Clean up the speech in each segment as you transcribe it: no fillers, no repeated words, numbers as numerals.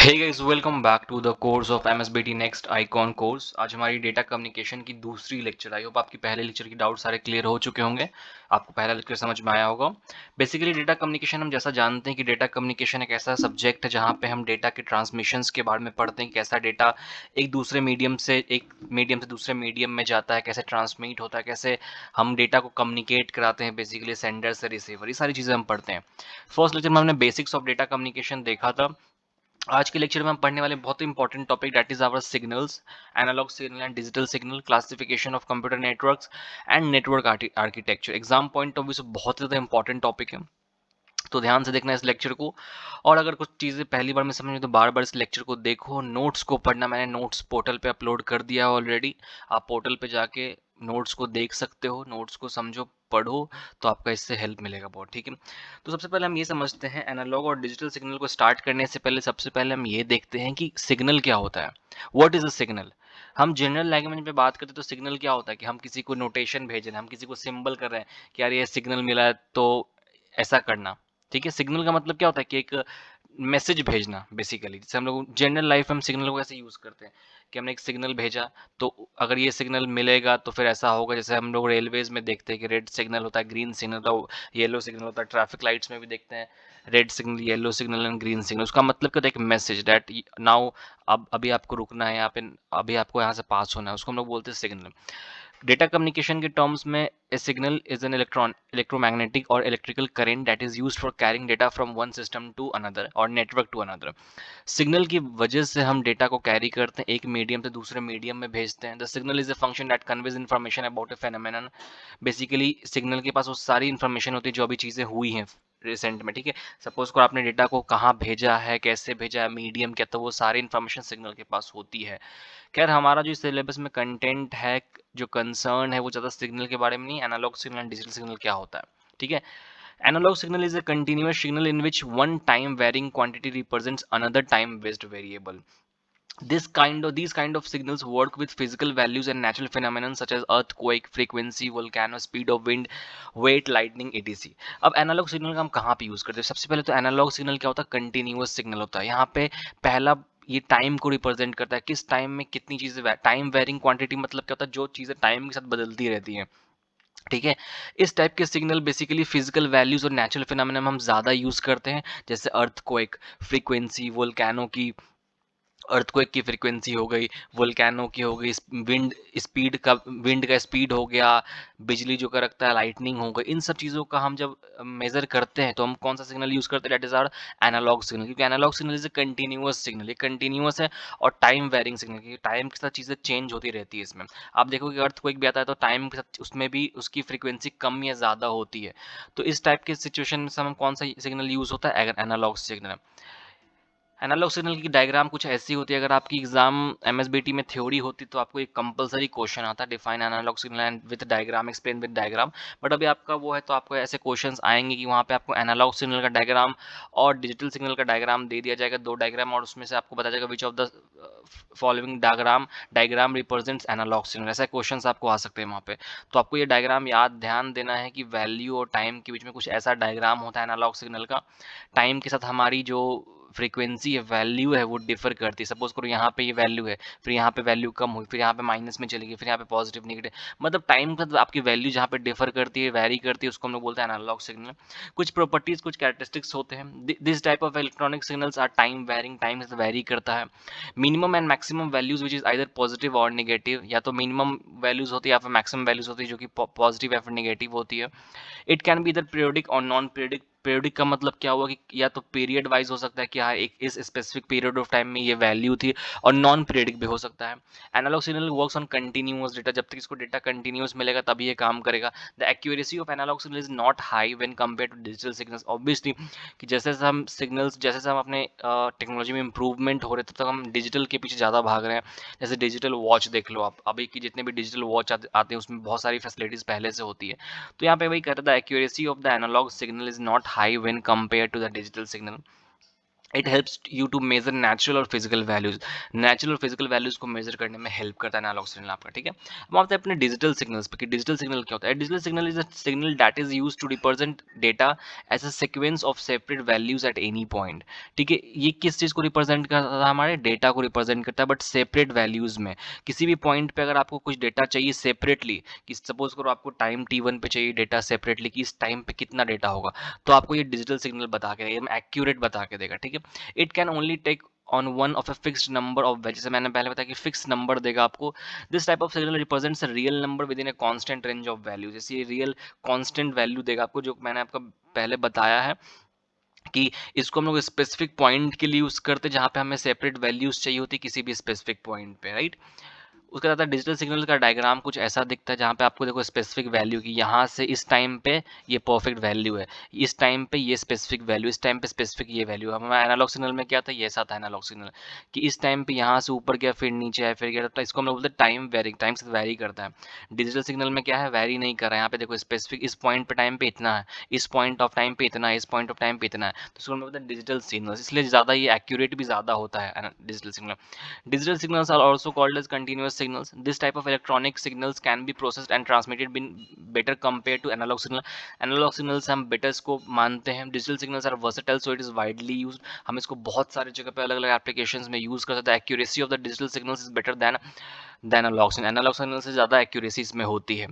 Hey guys, welcome back to the course of MSBT next icon course. आज हमारी data communication की दूसरी lecture. I hope आपकी पहले लेक्चर की डाउट सारे क्लियर हो चुके होंगे, आपको पहला लेक्चर समझ में आया होगा। बेसिकली डेटा कम्युनिकेशन हम जैसा जानते हैं कि डेटा कम्युनिकेशन एक ऐसा सब्जेक्ट है जहाँ पे हम डेटा के ट्रांसमिशंस के बारे में पढ़ते हैं, कैसा डेटा एक मीडियम से दूसरे मीडियम में जाता है, कैसे ट्रांसमिट होता है, कैसे हम डेटा को कम्युनिकेट कराते हैं, बेसिकली सेंडर से रिसीवर, ये सारी चीज़ें हम पढ़ते हैं। फर्स्ट लेक्चर में हमने बेसिक्स ऑफ डेटा कम्युनिकेशन देखा था। आज के लेक्चर में हम पढ़ने वाले बहुत ही important topic that is our signals, analog signal and digital signal, classification of computer networks and network architecture. Exam point of view से बहुत ज़्यादा इंपॉर्टेंट टॉपिक है, तो ध्यान से देखना इस लेक्चर को। और अगर कुछ चीज़ें पहली बार में समझ में तो बार बार इस लेक्चर को देखो। नोट्स को पढ़ना, मैंने नोट्स पोर्टल पे अपलोड कर दिया है ऑलरेडी। आप पोर्टल पे जाके नोट्स को देख सकते हो, नोट्स को समझो, पढ़ो, तो आपका इससे हेल्प मिलेगा बहुत। ठीक है, तो सबसे पहले हम ये समझते हैं एनालॉग और डिजिटल सिग्नल को स्टार्ट करने से पहले सबसे पहले हम ये देखते हैं कि सिग्नल क्या होता है। What is a signal? हम जनरल लैंग्वेज में बात करते हैं तो सिग्नल क्या होता है कि हम किसी को नोटेशन भेज रहे हैं, हम किसी को सिंबल कर रहे हैं कि यार ये सिग्नल मिला है तो ऐसा करना। ठीक है, सिग्नल का मतलब क्या होता है कि एक मैसेज भेजना। बेसिकली जैसे हम लोग जनरल लाइफ में हम सिग्नल को कैसे यूज करते हैं कि हमने एक सिग्नल भेजा, तो अगर ये सिग्नल मिलेगा तो फिर ऐसा होगा। जैसे हम लोग रेलवेज में देखते हैं कि रेड सिग्नल होता है, ग्रीन सिग्नल होता है, येलो सिग्नल होता है। ट्रैफिक लाइट्स में भी देखते हैं red signal, yellow signal and green signal. उसका मतलब क्या होता है? एक मैसेज दैट नाउ अब अभी आपको रुकना है यहाँ पे, अभी आपको यहाँ से पास होना है, उसको हम लोग बोलते हैं सिग्नल। डेटा कम्युनिकेशन के टर्म्स में a signal is an electromagnetic or electrical current that is used for carrying data from one system to another or network to another. Signal की वजह से हम डेटा को कैरी करते हैं, एक मीडियम से दूसरे मीडियम में भेजते हैं। The signal is a function that conveys information about A phenomenon. Basically signal के पास वो सारी इन्फॉर्मेशन होती है जो अभी चीज़ें हुई हैं रिसेंट में। ठीक है, सपोज को आपने डेटा को कहाँ भेजा है, कैसे भेजा है, मीडियम क्या, तो वो सारी इन्फॉर्मेशन सिग्नल के पास होती है। खैर, हमारा जो सिलेबस में कंटेंट है, जो कंसर्न है, वो ज़्यादा सिग्नल के बारे में नहीं, analogue signal and digital signal क्या होता है। ठीक है, analogue signal is a continuous signal in which one time varying quantity represents another time based variable. These kind of signals work with physical values and natural phenomena such as earthquake, frequency, volcano, speed of wind, weight, lightning, etc. अब analogue signal का हम कहाँ पे use करते हैं? सबसे पहले तो एनालॉग सिग्नल क्या होता है? कंटिन्यूअस सिग्नल होता है। यहाँ पे पहला, ये टाइम को रिप्रेजेंट करता है, किस टाइम में कितनी चीजें। टाइम वेरिंग क्वांटिटी मतलब क्या होता है? जो चीजें टाइम के साथ बदलती रहती हैं। ठीक है, इस टाइप के सिग्नल बेसिकली फिजिकल वैल्यूज और नेचुरल फिनोमेना में हम ज्यादा यूज करते हैं, जैसे अर्थक्वेक, फ्रीक्वेंसी, वोल्केनो की, अर्थक्वेक की फ्रीक्वेंसी हो गई, वोल्केनो की हो गई, विंड का स्पीड हो गया, बिजली जो करकता है, लाइटनिंग हो गई। इन सब चीज़ों का हम जब मेजर करते हैं तो हम कौन सा सिग्नल यूज करते हैं? That is our analogue signal, क्योंकि analogue signal is a continuous signal, ये कंटिन्यूअस है। और टाइम वेरिंग सिग्नल, क्योंकि टाइम के साथ चीज़ें चेंज होती रहती है इसमें। आप देखोगे अर्थक्वेक भी आता है तो टाइम के साथ उसमें भी उसकी फ्रीक्वेंसी कम या ज़्यादा होती है। तो इस टाइप के सिचुएशन में हम कौन सा सिग्नल यूज होता है? Analogue signal. एनालॉग सिग्नल की डायग्राम कुछ ऐसी होती है। अगर आपकी एग्जाम एमएसबीटी में थ्योरी होती तो आपको एक कंपलसरी क्वेश्चन आता है, define analogue signal and with diagram, explain with diagram. But अभी आपका वो है तो आपको ऐसे क्वेश्चंस आएंगे कि वहाँ पे आपको एनालॉग सिग्नल का डायग्राम और डिजिटल सिग्नल का डायग्राम दे दिया जाएगा, दो डायग्राम, और उसमें से आपको बताया जाएगा which of the following diagram represents analogue signal. ऐसे क्वेश्चंस आपको आ सकते हैं वहाँ पे। तो आपको ये डायग्राम याद ध्यान देना है कि वैल्यू और टाइम के बीच में कुछ ऐसा डायग्राम होता है एनालॉग सिग्नल का। टाइम के साथ हमारी जो फ्रीक्वेंसी है, वैल्यू है, वो डिफर करती है। सपोज करो यहाँ पे ये वैल्यू है, फिर यहाँ पे वैल्यू कम हुई, फिर यहाँ पे माइनस में चली गई, फिर यहाँ पे पॉजिटिव नेगेटिव, मतलब टाइम के साथ आपकी वैल्यू जहाँ पे डिफर करती है, वैरी करती है, उसको हम लोग बोलते हैं एनालॉग सिग्नल। कुछ प्रॉपर्टीज, कुछ कैरेक्टरिस्टिक्स होते हैं। This type of electronic signals are time varying, time से वेरी करता है। Minimum and maximum values which is either positive or negative, या तो मिनिमम वैल्यूज होती है या फिर मैक्सिमम वैल्यूज होती है जो कि पॉजिटिव या फिर नेगेटिव होती है। इट कैन बी इधर पीरियोडिक और नॉन पीरियोडिक। पीरियोडिक का मतलब क्या हुआ कि या तो पीरियड वाइज हो सकता है कि हाँ एक इस स्पेसिफिक पीरियड ऑफ टाइम में ये वैल्यू थी, और नॉन पीरियडिक भी हो सकता है। Analogue signal works on continuous data, जब तक इसको डेटा कंटिन्यूअस मिलेगा तभी ये काम करेगा। The accuracy of analogue signal is not high when compare to digital signals. Obviously कि जैसे जैसे हम सिग्नल्स, जैसे जैसे हम अपने टेक्नोलॉजी में इंप्रूवमेंट हो रहे तब तक हम डिजिटल के पीछे ज़्यादा भाग रहे हैं। जैसे डिजिटल वॉच देख लो आप, अभी की जितने भी डिजिटल वॉच आते हैं उसमें बहुत सारी फैसिलिटीज़ पहले से होती है। तो यहाँ पे वही कहता था, accuracy of the analogue signal is not high when compare to the digital signal. It helps you to measure natural और फिजिकल वैल्यूज। नेचुरल और फिजिकल वैल्यूज को मेजर करने में हेल्प करता है एनालॉग सिग्नल आपका, ठीक है। अब आते हैं अपने डिजिटल सिग्नल्स पे कि डिजिटल सिग्नल क्या होता है। Digital signal is a signal that is used to represent data as a sequence of separate values at any point, ठीक है। ये किस चीज को रिप्रेजेंट करता है, हमारे डेटा को रिप्रेजेंट करता है, बट सेपरेट वैल्यूज में। किसी भी पॉइंट पे अगर आपको कुछ डेटा चाहिए सेपरेटली, कि सपोज करो आपको टाइम t1 पे चाहिए डेटा सेपरेटली कि इस टाइम पे कितना डेटा होगा, तो आपको ये डिजिटल सिग्नल बता के देगा, एक्यूरेट बता के देगा, ठीक है। It can only take on one of a fixed number of value, जैसे मैंने पहले बताया कि फिक्स नंबर देगा आपको। This type of signal represents a real number within a constant range of value, जैसे ये रियल कांस्टेंट वैल्यू देगा आपको, जो मैंने आपको पहले बताया है कि इसको हम लोग स्पेसिफिक पॉइंट के लिए यूज करते हैं जहां पे हमें सेपरेट वैल्यूज चाहिए होती किसी भी स्पेसिफिक पॉइंट पे, राइट। उसके साथ डिजिटल सिग्नल का डायग्राम कुछ ऐसा दिखता है जहाँ पे आपको देखो स्पेसिफिक वैल्यू की, यहाँ से इस टाइम पे ये परफेक्ट वैल्यू है, इस टाइम पे ये स्पेसिफिक वैल्यू, इस टाइम पे स्पेसिफिक ये वैल्यू है। हमारा एनालॉग सिग्नल में क्या था, ये ऐसा था एनालॉग सिग्नल कि इस टाइम पे यहाँ से ऊपर गया फिर नीचे आया फिर गया, तो इसको हम लोग बोलते हैं टाइम वेरी, टाइम से वेरी करता है। डिजिटल सिग्नल में क्या है, वेरी नहीं कर रहा है। यहाँ पे देखो स्पेसिफिक इस पॉइंट पे टाइम पे इतना है, इस पॉइंट ऑफ टाइम पे इतना है, इस पॉइंट ऑफ टाइम पे इतना है, तो इसको हम लोग बोलते हैं डिजिटल सिग्नल, इसलिए ज़्यादा ये एक्यूरेट भी ज़्यादा होता है digital signal. Digital signals are also called as continuous signals. This type of electronic signals can be processed and transmitted better compared to analog signal. Analog signals हम better को मानते हैं. Digital signals are versatile, so it is widely used. हम इसको बहुत सारे जगह पे अलग अलग applications में use कर सकते हैं. Accuracy of the digital signals is better than analogue signal, analogue signal से ज़्यादा एक्यूरेसी इसमें होती है।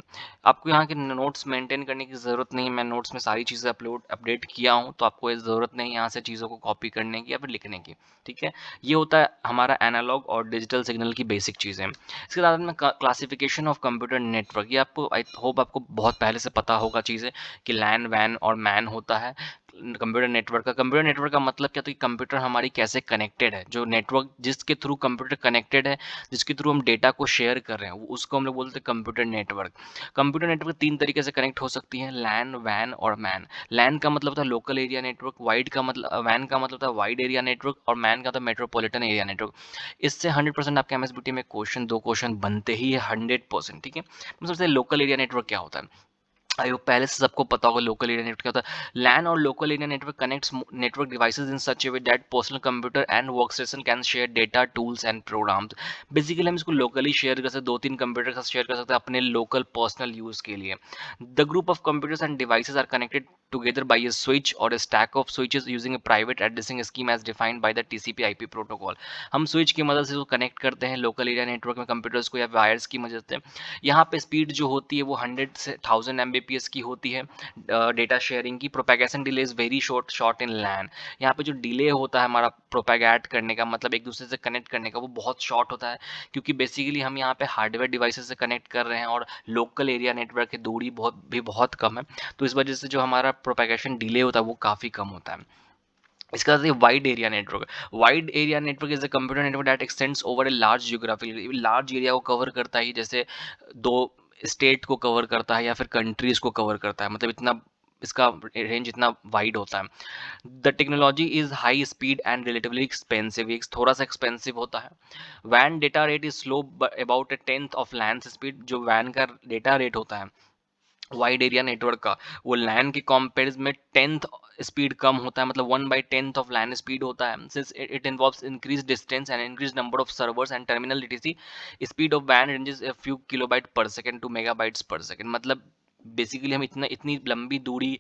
आपको यहाँ के नोट्स मेंटेन करने की ज़रूरत नहीं है, मैं नोट्स में सारी चीज़ें अपडेट किया हूँ, तो आपको ये ज़रूरत नहीं है यहाँ से चीज़ों को कॉपी करने की या फिर लिखने की, ठीक है। ये होता है हमारा एनालॉग और डिजिटल सिग्नल की बेसिक चीज़ें। इसके बाद में क्लासिफिकेशन ऑफ कंप्यूटर नेटवर्क, ये आपको आई होप आपको बहुत पहले से पता होगा चीज़ें कि लैन वैन और मैन होता है कंप्यूटर नेटवर्क का मतलब क्या, तो कि कंप्यूटर हमारी कैसे कनेक्टेड है, जो नेटवर्क जिसके थ्रू कंप्यूटर कनेक्टेड है, जिसके थ्रू हम डेटा को शेयर कर रहे हैं, उसको हम लोग बोलते हैं कंप्यूटर नेटवर्क। कंप्यूटर नेटवर्क तीन तरीके से कनेक्ट हो सकती है, लैन वैन और मैन। लैन का मतलब होता है लोकल एरिया नेटवर्क, वाइड का मतलब वैन का मतलब होता है वाइड एरिया नेटवर्क, और मैन का होता है मेट्रोपॉलिटन एरिया नेटवर्क। इससे 100% आपके एमएसबीटी में क्वेश्चन, दो क्वेश्चन बनते ही है 100%, ठीक है। सबसे लोकल एरिया नेटवर्क क्या होता है, आई होप पहले से सबको पता होगा लोकल एरिया नेटवर्क क्या होता है। LAN or local area network connects network devices in such a way that personal computer and workstation can share data tools and programs. Basically हम इसको लोकली शेयर कर सकते हैं, दो तीन कंप्यूटर के साथ शेयर कर सकते हैं अपने लोकल पर्सनल यूज के लिए। The group of computers and devices are connected together by a switch or a stack of switches using a private addressing scheme as defined by the TCP/IP protocol। हम switch की मदद से connect करते हैं local area network में computers को, या wires की मदद से। यहाँ पे स्पीड जो होती है वो 100 से 1000 Mbps की होती है डेटा शेयरिंग की। Propagation delay is very short in LAN. यहाँ पे जो डिले होता है हमारा प्रोपेगेट करने का, मतलब एक दूसरे से कनेक्ट करने का, वो बहुत शॉर्ट होता है, क्योंकि बेसिकली हम यहाँ पे हार्डवेयर डिवाइसेस से कनेक्ट कर रहे हैं और लोकल एरिया नेटवर्क की दूरी बहुत कम है, तो इस वजह से जो हमारा प्रोपेगेशन डिले होता है वो काफ़ी कम होता है। इसका wide area network, wide area network is a computer network that x tends over a large geographical, large area को कवर करता है, जैसे दो स्टेट को कवर करता है या फिर कंट्रीज को कवर करता है, मतलब इतना इसका रेंज इतना वाइड होता है। The technology is high speed and relatively expensive, ये थोड़ा सा एक्सपेंसिव होता है। वैन data rate is slow about a tenth of LAN speed, जो वैन का डेटा रेट होता है वाइड एरिया नेटवर्क का, वो लैन के कंपेरिजन में 10th स्पीड कम होता है, मतलब 1/10 ऑफ लैन स्पीड होता है। Since it involves increase distance and increase number of servers and terminal etc, speed of वैन ranges a few kilobyte per second to megabytes per second. मतलब basically हम इतनी लंबी दूरी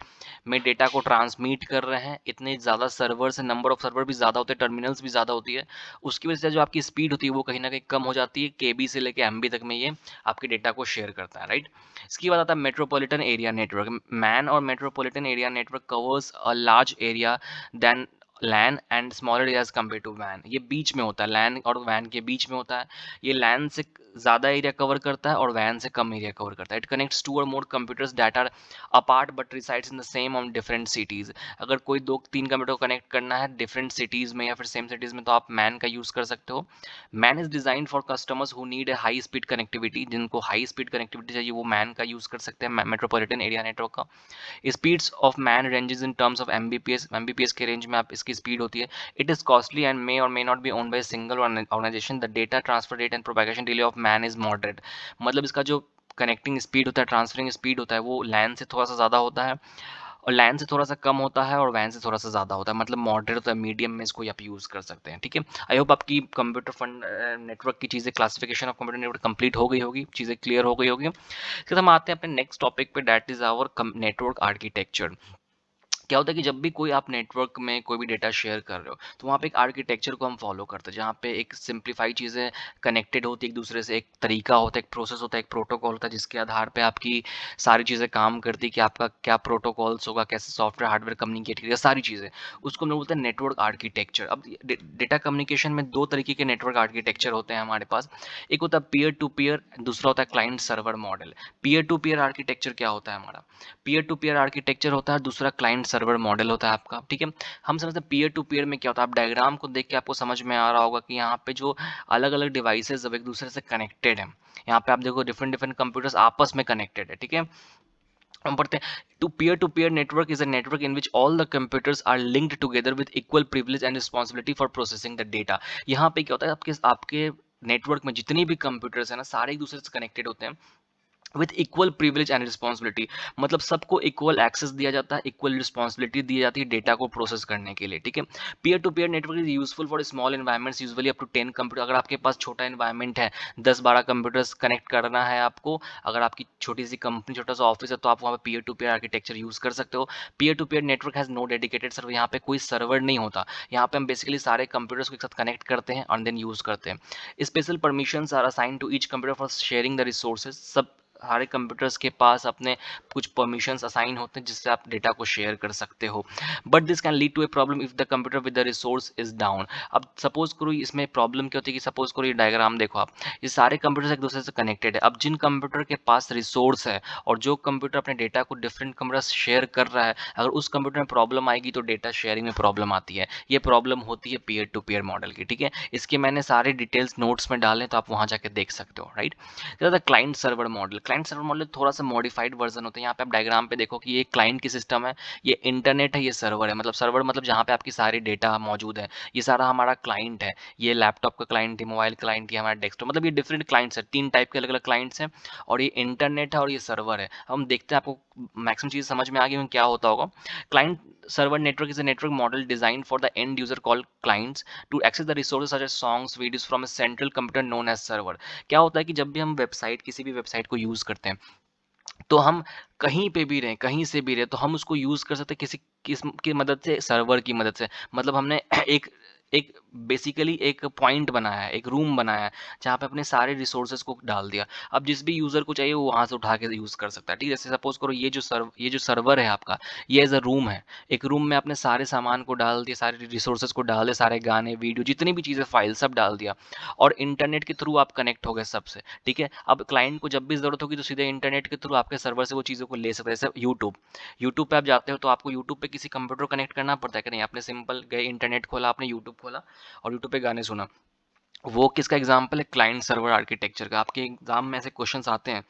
में डेटा को ट्रांसमिट कर रहे हैं, इतने ज़्यादा सर्वर्स हैं, नंबर ऑफ सर्वर भी ज़्यादा होते हैं, टर्मिनल्स भी ज़्यादा होती है, उसकी वजह से जो आपकी स्पीड होती है वो कहीं ना कहीं कम हो जाती है। केबी से लेके एमबी तक में ये आपके डेटा को शेयर करता है, राइट। इसके बाद आता है metropolitan area network. MAN or metropolitan area network covers a large area than LAN and smaller areas compare to वैन। ये बीच में होता है, लैन और वैन के बीच में होता है। ये लैन से ज़्यादा एरिया कवर करता है और वैन से कम एरिया कवर करता है। It connects to or more computers that are apart but resides in the same on different cities. अगर कोई दो तीन कंप्यूटर को कनेक्ट करना है डिफरेंट सिटीज़ में या फिर सेम सिटीज़ में, तो आप मैन का यूज़ कर सकते हो। MAN is design for customers who need a high speed connectivity, जिनको हाई स्पीड कनेक्टिविटी चाहिए वो मैन का यूज़ कर सकते हैं, मेट्रोपॉलिटन एरिया नेटवर्क का। Speeds of MAN ranges in terms of Mbps, Mbps के रेंज में आप इसकी स्पीड होती है। It is costly and may or may not be owned by single organisation. The data transfer rate and propagation delay of man is moderate, मतलब इसका जो connecting speed होता है, ट्रांसफरिंग स्पीड होता है, वो लैन से थोड़ा सा ज़्यादा होता है, और लैन से थोड़ा सा कम होता है और वैन से थोड़ा सा ज़्यादा होता है, मतलब मॉडरेट होता है, मीडियम में इसको आप यूज़ कर सकते हैं। ठीक है, आई होप आपकी कंप्यूटर फंड नेटवर्क की चीज़ें, classification of computer network complete हो गई होगी, चीज़ें क्लियर हो गई होगी। फिर हम आते हैं अपने नेक्स्ट टॉपिक पे, that is our network architecture. क्या होता है कि जब भी कोई आप नेटवर्क में कोई भी डेटा शेयर कर रहे हो, तो वहाँ पे एक आर्किटेक्चर को हम फॉलो करते हैं, जहाँ पे एक सिंप्लीफाई चीज़ें कनेक्टेड होती है एक दूसरे से, एक तरीका होता है, एक प्रोसेस होता है, एक प्रोटोकॉल होता है, जिसके आधार पे आपकी सारी चीज़ें काम करती है कि आपका क्या प्रोटोकॉल्स होगा, कैसे सॉफ्टवेयर हार्डवेयर कम्युनिकेट करेगा, सारी चीज़ें, उसको हम लोग बोलते हैं नेटवर्क आर्किटेक्चर। अब डेटा कम्युनिकेशन में दो तरीके के नेटवर्क आर्किटेक्चर होते हैं हमारे पास। एक होता है पीयर टू पीयर, दूसरा होता है client server model. Peer to peer architecture क्या होता है हमारा? पीयर टू पीयर आर्किटेक्चर होता है, दूसरा क्लाइंट सर्वर मॉडल होता है आपका। ठीक है, हम समझते हैं पीयर टू पीयर में क्या होता है। आप डायग्राम को देख के आपको समझ में आ रहा होगा कि यहाँ पे जो अलग अलग डिवाइसेस अब एक दूसरे से कनेक्टेड है, यहाँ पे आप देखो डिफरेंट डिफरेंट कंप्यूटर्स आपस में कनेक्टेड है। ठीक है, हम पढ़ते हैं to peer network is a network in which all the computers are linked together with equal privilege and responsibility for processing the data. यहाँ पे क्या होता है, आपके आपके नेटवर्क में जितनी भी कंप्यूटर्स है ना, सारे एक दूसरे से कनेक्टेड होते हैं with equal privilege and responsibility. मतलब सबको इक्वल एक्सेस दिया जाता है, इक्वल रिस्पॉन्सिबिलिटी दी जाती है डेटा को प्रोसेस करने के लिए। ठीक है, peer to peer network is useful for small environments, usually up to 10 computer. अगर आपके पास छोटा एनवायरमेंट है, 10-12 कंप्यूटर्स कनेक्ट करना है आपको, अगर आपकी छोटी सी कंपनी, छोटा सा ऑफिस है, तो आप वहाँ पे peer to peer architecture use कर सकते हो। Peer to peer network has no dedicated server, यहाँ पे कोई सर्वर नहीं होता, यहाँ पे हम बेसिकली सारे कंप्यूटर्स को एक साथ कनेक्ट करते हैं और देन यूज करते हैं। Special permissions are assign to each computer for sharing the resources. सब सारे कंप्यूटर्स के पास अपने कुछ परमिशंस असाइन होते हैं, जिससे आप डेटा को शेयर कर सकते हो। But this can lead to a problem if the computer with the resource is down. अब सपोज करो इसमें प्रॉब्लम क्या होती है कि सपोज करो ये डायग्राम देखो आप, ये सारे कंप्यूटर्स एक दूसरे से कनेक्टेड है। अब जिन कंप्यूटर के पास रिसोर्स है और जो कंप्यूटर अपने डेटा को डिफरेंट कंप्यूटर शेयर कर रहा है, अगर उस कंप्यूटर में प्रॉब्लम आएगी तो डेटा शेयरिंग में प्रॉब्लम आती है। ये प्रॉब्लम होती है पीयर टू पीयर मॉडल की। ठीक है, इसके मैंने सारे डिटेल्स नोट्स में डाले, तो आप वहां जाके देख सकते हो। Right, client server model. Client server model थोड़ा सा मॉडिफाइड वर्जन होता है। यहाँ पे आप डायग्राम पे देखो कि ये क्लाइंट की सिस्टम है, ये इंटरनेट है, ये सर्वर है। मतलब सर्वर मतलब जहाँ पे आपकी सारी डेटा मौजूद है, ये सारा हमारा क्लाइंट है। ये लैपटॉप का क्लाइंट है, मोबाइल क्लाइंट, ये हमारा डेस्कटॉप, मतलब ये डिफरेंट क्लाइंट्स है, 3 टाइप के अलग अलग क्लाइंट्स हैं। और ये इंटरनेट है और ये सर्वर है। हम देखते हैं आपको मैक्सिमम चीज़ समझ में आ गई क्या होता होगा। Client server network is a network model designed for the end user called clients to access the resources such as songs, videos from a central computer known as server। क्या होता है कि जब भी हम वेबसाइट, किसी भी वेबसाइट को यूज करते हैं, तो हम कहीं पे भी रहें, कहीं से भी रहें, तो हम उसको यूज कर सकते हैं किसी किस की मदद से, सर्वर की मदद से। मतलब हमने एक एक बेसिकली एक पॉइंट बनाया है, एक रूम बनाया है, जहाँ पे अपने सारे रिसोर्सेज को डाल दिया। अब जिस भी यूजर को चाहिए वो वहां से उठा के यूज कर सकता है। ठीक है, जैसे सपोज करो ये जो सर्वर है आपका, ये एज अ रूम है। एक रूम में आपने सारे सामान को डाल दिया, सारे रिसोर्सेज को डाल दिया, सारे गाने, वीडियो, जितनी भी चीजें, फाइल, सब डाल दिया, और इंटरनेट के थ्रू आप कनेक्ट हो गए सबसे। ठीक है, अब क्लाइंट को जब भी जरूरत होगी तो सीधे इंटरनेट के थ्रू आपके सर्वर से वो चीज़ों को ले सकते हैं। जैसे यूट्यूब, यूट्यूब पे आप जाते हो तो आपको यूट्यूब पे किसी कंप्यूटर कनेक्ट करना पड़ता है कि नहीं? आपने सिंपल गए, इंटरनेट खोला, आपने यूट्यूब खोला और यूट्यूब पे गाने सुना। वो किसका एग्जाम्पल है? क्लाइंट सर्वर आर्किटेक्चर का। आपके एग्जाम में ऐसे क्वेश्चंस आते हैं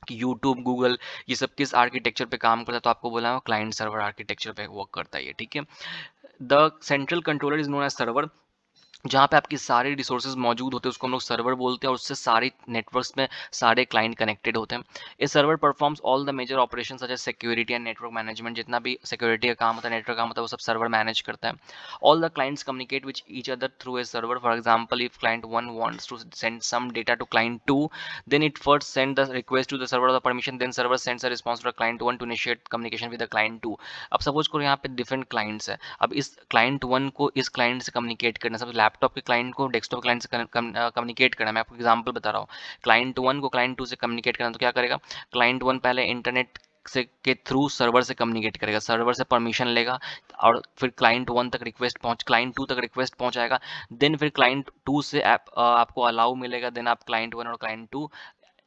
कि यूट्यूब, गूगल, ये सब किस आर्किटेक्चर पे काम करता है, तो आपको बोला क्लाइंट सर्वर आर्किटेक्चर पे वर्क करता है ये। ठीक है, the central controller is known as server. जहाँ पे आपके सारे रिसोर्सेज मौजूद होते हैं उसको हम लोग सर्वर बोलते हैं, और उससे सारे नेटवर्क्स में सारे क्लाइंट कनेक्टेड होते हैं। ये server performs all the major operation such as security and network management. जितना भी सिक्योरिटी का काम होता है, नेटवर्क काम होता है, वो सब सर्वर मैनेज करता है। All the clients communicate which each other through a server. For example, if client 1 wants to send some data to client 2, then it first send the request to the server of the permission, then server sends a response to the client 1 to initiate communication with the client 2। अब suppose करो यहाँ पे different clients है। अब इस client 1 को इस client से कम्युनिकेट करना, सब लैपटॉप के क्लाइंट को डेस्कटॉप क्लाइंट से कम्युनिकेट करना। मैं आपको एग्जांपल बता रहा हूँ। क्लाइंट 1 को क्लाइंट 2 से कम्युनिकेट करना, तो क्या करेगा? क्लाइंट 1 पहले इंटरनेट से के थ्रू सर्वर से कम्युनिकेट करेगा, सर्वर से परमिशन लेगा, और फिर क्लाइंट 2 तक रिक्वेस्ट पहुंचाएगा। देन फिर क्लाइंट 2 से आपको अलाउ मिलेगा, देन आप क्लाइंट 1 और क्लाइंट 2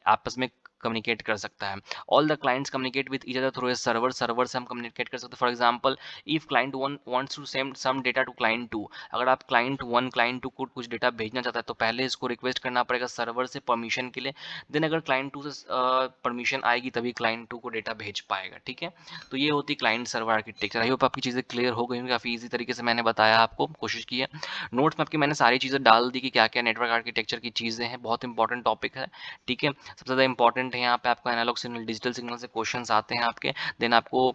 आपस में कम्युनिकेट कर सकता है। All the clients communicate with each other through a server. Server से हम कम्युनिकेट कर सकते हैं। For example, if client 1 wants to send some data to client 2, अगर आप क्लाइंट 1 क्लाइंट 2 को कुछ डेटा भेजना चाहता है, तो पहले इसको रिक्वेस्ट करना पड़ेगा सर्वर से परमिशन के लिए। देन अगर क्लाइंट 2 से परमिशन आएगी तभी क्लाइंट 2 को डेटा भेज पाएगा। ठीक है, तो ये होती client server architecture. I hope आपकी चीज़ें क्लियर हो गई होंगी, काफ़ी ईजी तरीके से मैंने बताया, आपको कोशिश की है। नोट्स में आपकी मैंने सारी चीज़ें डाल दी कि क्या क्या नेटवर्क आर्किटेक्चर की चीज़ें हैं, बहुत इंपॉर्टेंट टॉपिक है। ठीक है, सबसे ज़्यादा इंपॉर्टेंट इंपॉर्टेंट है यहाँ पे आपका एनालॉग सिग्नल डिजिटल सिग्नल से क्वेश्चंस आते हैं आपके। देन आपको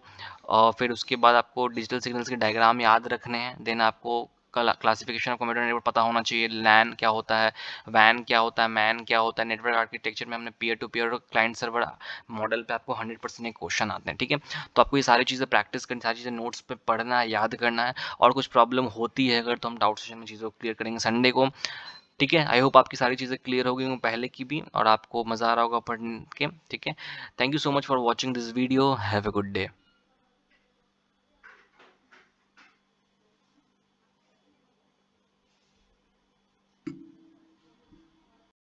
फिर उसके बाद आपको डिजिटल सिग्नल्स के डायग्राम याद रखने हैं। देन आपको क्लासिफिकेशन ऑफ कंप्यूटर नेटवर्क पता होना चाहिए। लैन क्या होता है, वैन क्या होता है, मैन क्या होता है। नेटवर्क आर्किटेक्चर में हमने पीयर टू पीयर और क्लाइंट सर्वर मॉडल पे आपको 100% एक क्वेश्चन आते हैं, ठीक है। तो आपको ये सारी चीज़ें प्रैक्टिस करनी, सारी चीज़ें नोट्स पे पढ़ना है, याद करना है। और कुछ प्रॉब्लम होती है अगर, तो हम डाउट सेशन में चीज़ों को क्लियर करेंगे संडे को, ठीक है। आई होप आपकी सारी चीज़ें क्लियर हो गई हों पहले की भी, और आपको मज़ा आ रहा होगा पढ़ के, ठीक है। Thank you so much for watching this video. Have a good day.